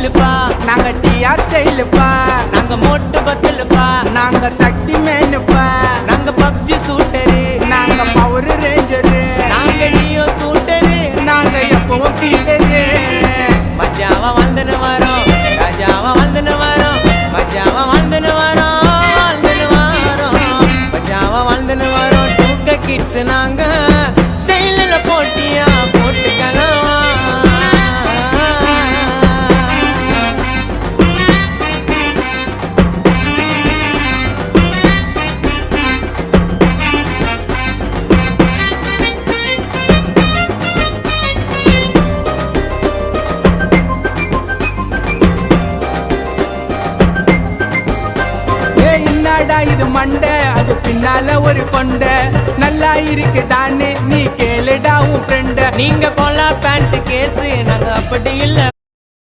ஸ்டைலுப்பா, நாங்க டிஆர் ஸ்டைலுப்பா, நாங்க மோட்டு பத்தலுப்பா, நாங்க சக்தி மேனுப்பா, நாங்க பப்ஜி சூட்டரு, நாங்க பவர் ரேஞ்சரு, நாங்க நியோ ஸ்கூட்டரு. நாங்க எப்பவும் பீட்டரு. மஜாவா வாழ்ந்துன்னு வரோம், ராஜாவா வாழ்ந்துன்னு வரோம், மஜாவா வாழ்ந்துன்னு வரோம், வாழ்ந்துன்னு வரோம், மஜாவா வாழ்ந்துன்னு வரோம். 2K கிட்ஸ் நாங்க ஸ்டைலில் போட்டியா போட்டுக்கலாம். என்னடா இது மண்டை, அது பின்னால ஒரு கொண்ட, நல்லா இருக்குதான்னு நீ கேளுடா உன் ஃப்ரெண்ட. நீங்க கொலா பேண்ட் கேஸு, நாங்க அப்படி இல்ல